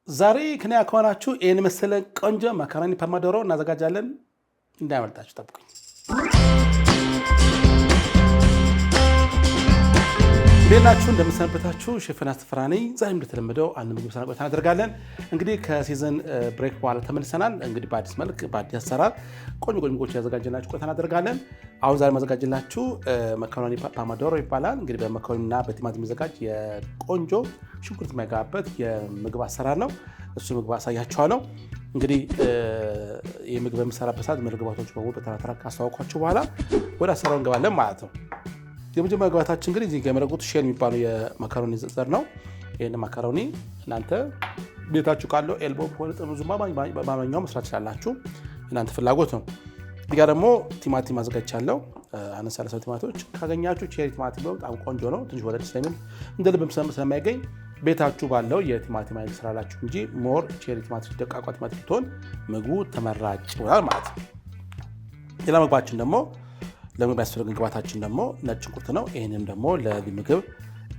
ዛሬ ከኔ ከሆናችሁ ይሄን መሰለ ቆንጆ ማካሮኒ ፖማዶሮ እናዘጋጃለን። እንዳያመልጣችሁ ጠብቁኝ። ቤናችሁ እንደምሰነበታችሁ ሼፍና አስተፍራኒ ዛሬም እንደተለመደው አንድ ምግብ ሰናቆታ እናደርጋለን። እንግዲህ ከሲዝን ብሬክ በኋላ ተመልሰናል። እንግዲህ በአዲስ መልክ በአዲስ አሰራር ቆንጆ ምግቦች ያዘጋጀናችሁ ቆይታ እናደርጋለን። አሁን ዛሬ ማዘጋጀላችሁ ማካሮኒ ፖማዶሮ ይባላል። እንግዲህ በማካሮኒና በቲማቲም የሚዘጋጅ የቆንጆ ሽንኩርት የማይገባበት የምግብ አሰራር ነው። እሱ ምግብ አሳያችኋለሁ። እንግዲህ ይህ ምግብ በምሰራበት ሰዓት ምግባቶች በሙሉ በተራ ካስተዋወቅኳችሁ በኋላ ወደ አሰራሩ እንገባለን ማለት ነው። የመጀመሪያ ግብአታችን እንግዲህ እዚህ ጋር የመረቁት ሼል የሚባለው የማካሮኒ ዘር ነው። ይሄን ማካሮኒ እናንተ ቤታችሁ ካለው ኤልቦ ሆነ ጥሩዙ በማንኛውም መስራት ትችላላችሁ፣ እናንተ ፍላጎት ነው። እዚህ ጋር ደግሞ ቲማቲም አዘጋጅቻለሁ። አነስ ያለ ቲማቲሞች ካገኛችሁ ቼሪ ቲማቲም በጣም ቆንጆ ነው። ትንሽ ወለድ ስለሚል እንደ ልብም ስለማይገኝ ቤታችሁ ባለው የቲማቲም አይነት ስራላችሁ እንጂ ሞር ቼሪ ቲማቲም ደቃቋ ቲማቲም ትሆን ምግቡ ተመራጭ ይሆናል ማለት ነው። ሌላ ምግባችን ደግሞ ለምግብ ያስፈልገን ግብአታችን ደግሞ ነጭ ሽንኩርት ነው። ይህንን ደግሞ ለዚህ ምግብ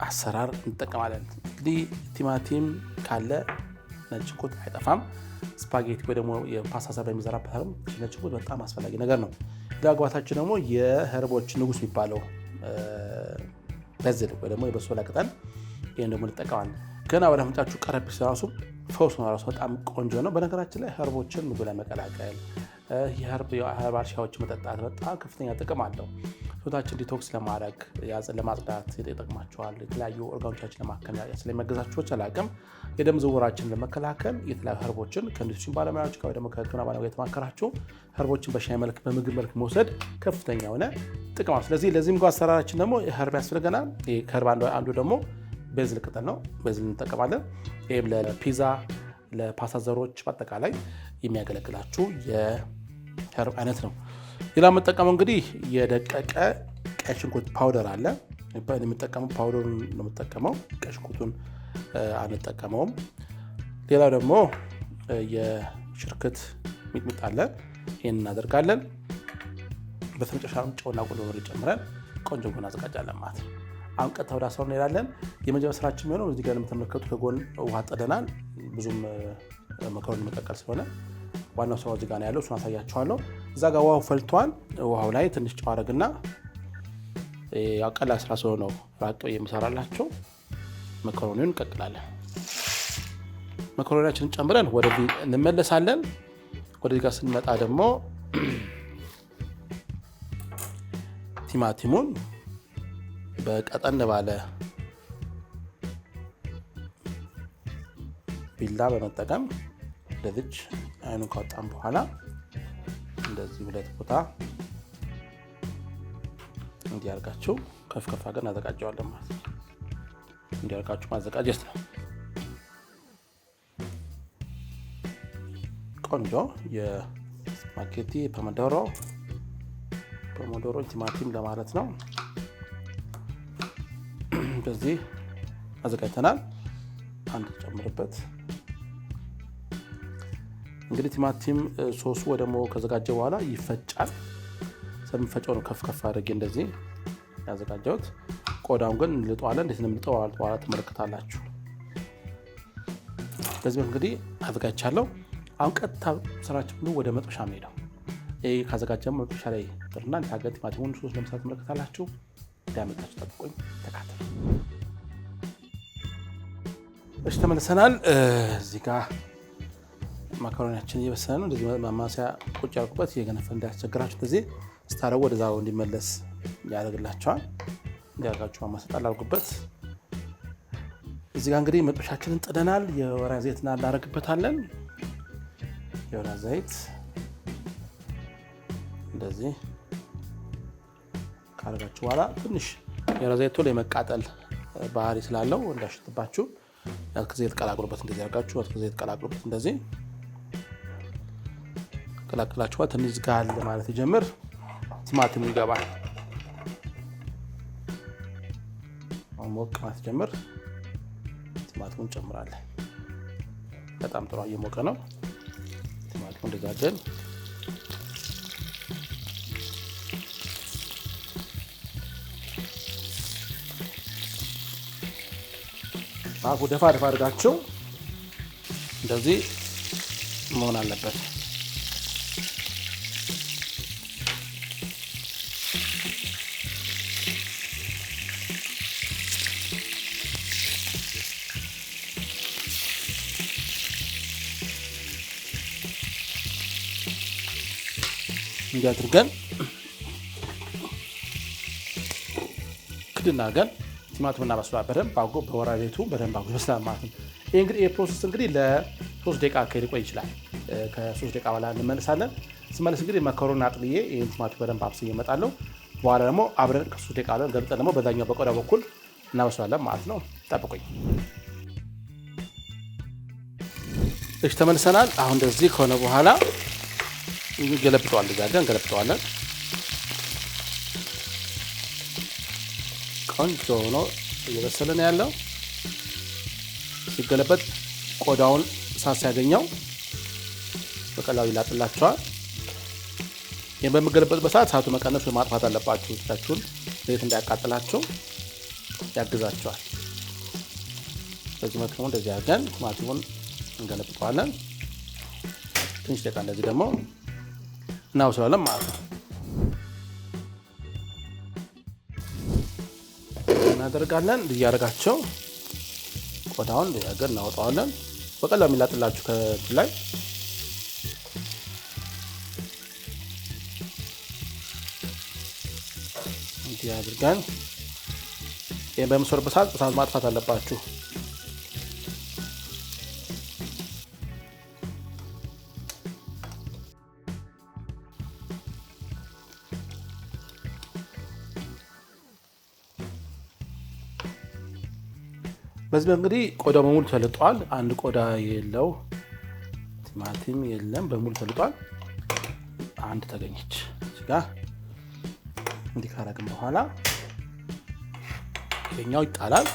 አሰራር እንጠቀማለን። እንግዲህ ቲማቲም ካለ ነጭ ሽንኩርት አይጠፋም። ስፓጌቲ ወይ ደግሞ የፓስታ ሰራ በሚሰራበት ነጭ ሽንኩርት በጣም አስፈላጊ ነገር ነው። ሌላ ግብአታችን ደግሞ የህርቦች ንጉስ የሚባለው በዝል ወይ ደግሞ የበሶላ ቅጠል፣ ይህን ደግሞ እንጠቀማለን። ገና ወደ አፍንጫችሁ ቀረብ ሲል ራሱ ፈውስ ነው። ራሱ በጣም ቆንጆ ነው። በነገራችን ላይ ህርቦችን ምግብ ላይ መቀላቀል የህርብ እርሻዎችን መጠጣት በጣም ከፍተኛ ጥቅም አለው። ሆዳችን ዲቶክስ ለማድረግ ለማጽዳት ይጠቅማቸዋል። የተለያዩ ኦርጋኖቻችን ለማከም ስለሚያገዛችሁ አላቅም የደም ዝውውራችንን ለመከላከል የተለያዩ ህርቦችን ከኢንዱስትሪ ባለሙያዎች ጋር ደግሞ ከህክምና ባለሙያ የተማከራችሁ ህርቦችን በሻይ መልክ በምግብ መልክ መውሰድ ከፍተኛ የሆነ ጥቅም አለው። ስለዚህ ለዚህ ምግብ አሰራራችን ደግሞ ህርብ ያስፈልገናል። ከህርብ አንዱ ደግሞ ቤዝል ቅጠል ነው። ቤዝል እንጠቀማለን። ይህም ለፒዛ ለፓስታ ዘሮች በአጠቃላይ የሚያገለግላችሁ የህርብ አይነት ነው። ሌላ የምጠቀመው እንግዲህ የደቀቀ ቀይ ሽንኩርት ፓውደር አለ። የምጠቀመው ፓውደሩን ነው የምጠቀመው፣ ቀይ ሽንኩርቱን አንጠቀመውም። ሌላው ደግሞ የሽርክት ሚጥሚጣ አለ። ይህን እናደርጋለን። በመጨረሻም ጨውና ቁንዶ ጨምረን ቆንጆ ጎን አዘጋጃለን ማለት ነው። አሁን ቀጥታ ወደ አሰራሩ እንሄዳለን። የመጀመሪያ ስራችን የሚሆነው እዚህ ጋር የምትመለከቱት ከጎን ውሃ ጠደናል። ብዙም ማካሮኒ መቀቀል ስለሆነ ዋናው ስራው እዚህ ጋር ነው ያለው። እሱን አሳያችኋለሁ። እዛ ጋር ውሃው ፈልቷል። ውሃው ላይ ትንሽ ጨው አደርግና ያው ቀላል ስራ ስለሆነ ነው ራቅ የምሰራላችሁ። ማካሮኒውን እንቀቅላለን። ማካሮኒያችንን ጨምረን ወደዚህ እንመለሳለን። ወደዚህ ጋር ስንመጣ ደግሞ ቲማቲሙን በቀጠን ባለ ቢላ በመጠቀም እንደዚህ አይኑን ካወጣን በኋላ እንደዚህ ሁለት ቦታ እንዲያርጋችሁ ከፍ ከፍ አድርገን እናዘጋጀዋለን ማለት ነው። እንዲያርጋችሁ ማዘጋጀት ነው። ቆንጆ የስፓጌቲ ፖማዶሮ ቲማቲም ለማለት ነው። በዚህ አዘጋጅተናል። አንድ ጨምርበት። እንግዲህ ቲማቲም ሶሱ ደግሞ ከዘጋጀ በኋላ ይፈጫል። ስለሚፈጨው ነው ከፍ ከፍ አድርጌ እንደዚህ ያዘጋጀሁት። ቆዳውን ግን እንልጠዋለን። እንዴት ነው የምንልጠው በኋላ ትመለከታላችሁ። በዚህ እንግዲህ አዘጋጅቻለሁ። አሁን ቀጥታ ስራችን ሁሉ ወደ መጥበሻ እንሄዳለን። ይሄ ካዘጋጀን መጥበሻ ላይ ጥርና ታገት ቲማቲሙን ሶስ ለምሳሌ ትመለከታላችሁ። እንዳያመልጣችሁ ጠብቁኝ፣ ተካተሉ። እሺ ተመልሰናል። እዚህ ጋር ማካሮኒያችን እየበሰለ ነው። እንደዚህ ማማሲያ ቁጭ ያልኩበት እየገነፈ እንዳያስቸግራችሁ እንደዚህ ስታረጉ ወደዛው እንዲመለስ ያደርግላችኋል። እንዲያርጋችሁ ማማሰጥ አላርጉበት። እዚህ ጋር እንግዲህ መጥበሻችንን ጥደናል። የወይራ ዘይት እናደርግበታለን። የወይራ ዘይት እንደዚህ ካረጋችሁ በኋላ ትንሽ የወይራ ዘይቱ ላይ መቃጠል ባህሪ ስላለው እንዳይሸትባችሁ ዘይት ቀላቅሉበት። እንደዚህ አድርጋችሁ ዘይት ቀላቅሉበት። እንደዚህ ቀላቅላችኋል። ትንሽ ጋል ማለት ይጀምር። ቲማቲም ይገባል። ሞቅ ማለት ይጀምር። ቲማቲሙን ጨምራለን። በጣም ጥሩ እየሞቀ ነው። ቲማቲሙ እንደዚህ አድርገን ደፋ አድርጋችሁ እንደዚህ መሆን አለበት። እንዲህ አድርገን ክድና አድርገን ቲማቲም እናበስለዋለን። በደንብ አድርጎ በወራቤቱ በደንብ አድርጎ ይበስላል ማለት ነው። ይህ እንግዲህ የፕሮሰስ እንግዲህ ለ3 ደቂቃ ሊቆይ ይችላል። ከ3 ደቂቃ በኋላ እንመልሳለን። ስመለስ እንግዲህ መከሮን አጥልዬ ይህን ቲማቲም በደንብ አብስዬ እመጣለሁ። በኋላ ደግሞ አብረን ከ3 ደቂቃ በኋላ ገልጠን ደግሞ በዛኛው በቆዳ በኩል እናበስላለን ማለት ነው። ጠብቁኝ። እሺ ተመልሰናል። አሁን እንደዚህ ከሆነ በኋላ እንገለብጠዋለን። ቆንጆ ሆኖ እየበሰለ ነው ያለው። ሲገለበጥ ቆዳውን እሳት ሲያገኘው በቀላሉ ይላጥላቸዋል። ይህን በሚገለበጥበት ሰዓት እሳቱ መቀነስ ወይ ማጥፋት አለባችሁ። እሳችሁን ዘይት እንዳያቃጥላችሁ ያግዛቸዋል። በዚህ መልኩ ደግሞ እንደዚህ አድርገን ቲማቲሙን እንገለብጠዋለን። ትንሽ ደቂቃ እንደዚህ ደግሞ እናበስላለን ማለት ነው። እናደርጋለን እያደረጋቸው ቆዳውን እንደያገር እናወጣዋለን። በቀላሉ የሚላጥላችሁ ከእንትን ላይ እንዲህ አድርገን ይሄን በምትሰሩበት ሰዓት እሳት ማጥፋት አለባችሁ። በዚህ እንግዲህ ቆዳው በሙሉ ተልጧል። አንድ ቆዳ የለው ቲማቲም የለም፣ በሙሉ ተልጧል። አንድ ተገኘች እዚህ ጋር። እንዲህ ካረግን በኋላ ይሄኛው ይጣላል።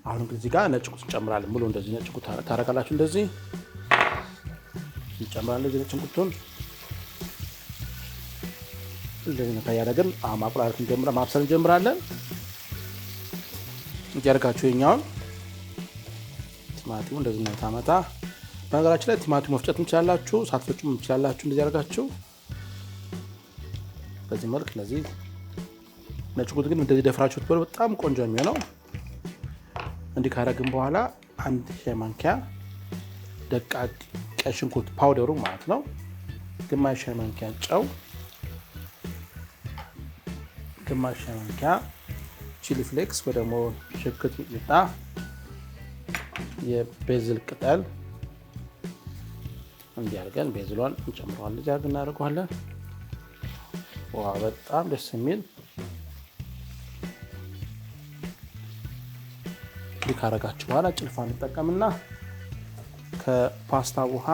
አሁን እንግዲህ እዚህ ጋር ነጭ ሽንኩርት እንጨምራለን። ሙሉ እንደዚህ ነጭ ሽንኩርት ታረጋላችሁ። እንደዚህ እንጨምራለን። ነጭ ሽንኩርቱን እንደዚህ ነው ያደረግን። ማቁላላት እንጀምራለን፣ ማብሰል እንጀምራለን። እንዲያርጋችሁ ይሄኛውን ቲማቲሙ እንደዚህ ነው ታመጣ። በነገራችን ላይ ቲማቲም መፍጨት እንችላላችሁ፣ ሳትፈጩም እንችላላችሁ። እንደዚህ ያደርጋችሁ በዚህ መልክ እንደዚህ ነጭ ሽንኩርት ግን እንደዚህ ደፍራችሁት በለው በጣም ቆንጆ የሚሆነው። እንዲህ ካረግን በኋላ 1 ሻይ ማንኪያ ደቃቅ ቀይ ሽንኩርት ፓውደሩ ማለት ነው፣ ግማሽ ሻይ ማንኪያ ጨው፣ ግማሽ ሻይ ማንኪያ ቺሊ ፍሌክስ ወይ ደግሞ ሽክት ሚጥሚጣ፣ የቤዝል ቅጠል እንዲያርገን ቤዝሏን እንጨምረዋለን። እዚህ አድርገን እናደርገዋለን። ዋው በጣም ደስ የሚል ካረጋችሁ በኋላ ጭልፋ እንጠቀምና ከፓስታ ውሃ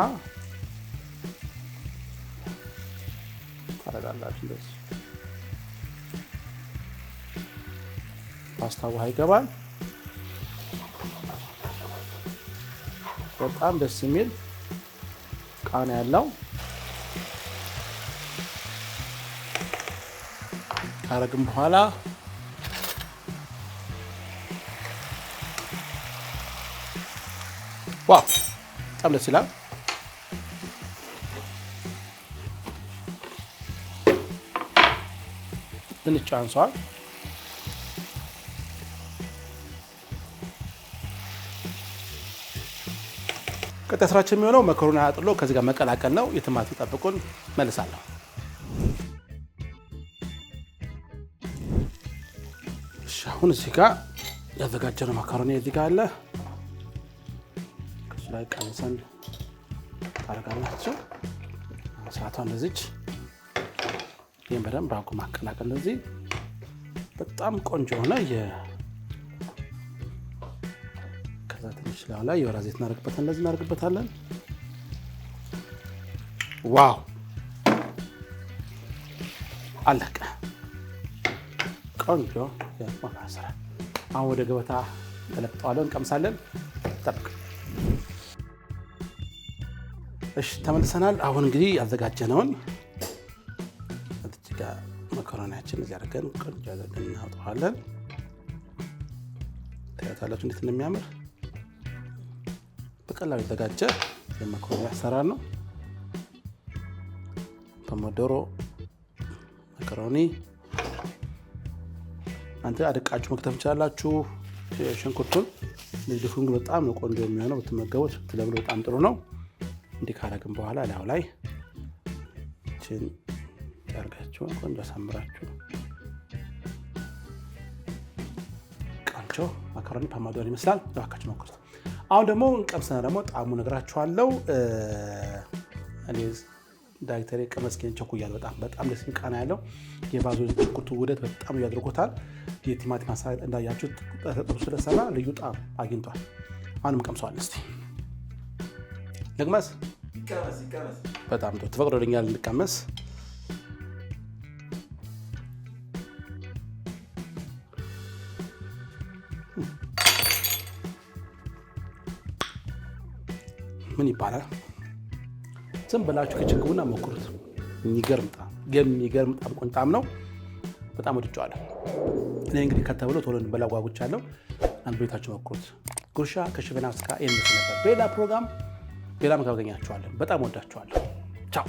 ታረጋላችሁ። እንደዚህ ፓስታ ውሃ ይገባል። በጣም ደስ የሚል ቃና ያለው ካረግን በኋላ ዋው በጣም ደስ ይላል። ትንሽ አንሷል። ቀጣይ ስራችን የሚሆነው መከሩን አጥሎ ከዚህ ጋር መቀላቀል ነው። የቲማቲም ጠብቁን መልሳለሁ። እሺ አሁን እዚህ ጋር ያዘጋጀነው መከሩን እዚህ ጋር አለ። ከሱ ላይ ቀንሰን ታረጋላችሁ። ሰዓቷ እንደዚች ይሄን በደንብ አድርጎ ማቀላቀል እንደዚህ በጣም ቆንጆ ሆነ። ትንሽ ላይ የወይራ ዘይት እናደርግበታለን። እንደዚህ እናደርግበታለን። ዋው አለቀ። ቆንጆ ያማሰራ። አሁን ወደ ገበታ ተለቅጠዋለን፣ እንቀምሳለን። ጠብቅ። እሺ ተመልሰናል። አሁን እንግዲህ ያዘጋጀነውን እዚህ ጋር መኮረኒያችን እዚህ አድርገን ቆንጆ አድርገን እናወጣዋለን። ታያላችሁ እንዴት እንደሚያምር። በቀላሉ የተዘጋጀ የመኮረኒ አሰራር ነው። ፖሞዶሮ መኮረኒ አንተ አደቃችሁ መክተፍ ትችላላችሁ። ሽንኩርቱን ልጅፉን በጣም ነው ቆንጆ የሚሆነው ብትመገቡት ትለምዶ በጣም ጥሩ ነው። እንዲህ ካረግን በኋላ ላው ላይ እቺን ያርጋችሁ ቆንጆ አሳምራችሁ ቆንጆ መኮረኒ ፖሞዶሮ ይመስላል። እባካችሁ ሞክሩት። አሁን ደግሞ እንቀምሰና ደግሞ ጣዕሙ ነግራችኋለሁ። እኔ ዳይሬክተሪ ቀመስኪን ቸኩያለሁ። በጣም ደስ የሚል ቃና ያለው የባዞ ሽንኩርቱ ውህደት በጣም ያድርጎታል። የቲማቲም አሰራር እንዳያችሁት ጥሩ ስለሰራ ልዩ ጣዕም አግኝቷል። አሁንም ቀምሰዋል። እስቲ ልቅመስ። በጣም ጥሩ ተፈቅዶልኛል እንቀመስ። ምን ይባላል? ዝም ብላችሁ ከችግቡና ሞክሩት። የሚገርም ጣም ነው። በጣም ወድጄዋለሁ። እኔ እንግዲህ ከተብሎ ቶሎ እንበላ ጓጉቻለሁ። አንድ ቤታችሁ ሞክሩት። ጉርሻ ከሸፈናስ ጋር ነበር። በሌላ ፕሮግራም ሌላ መጋበኛችኋለሁ። በጣም ወዳችኋለሁ። ቻው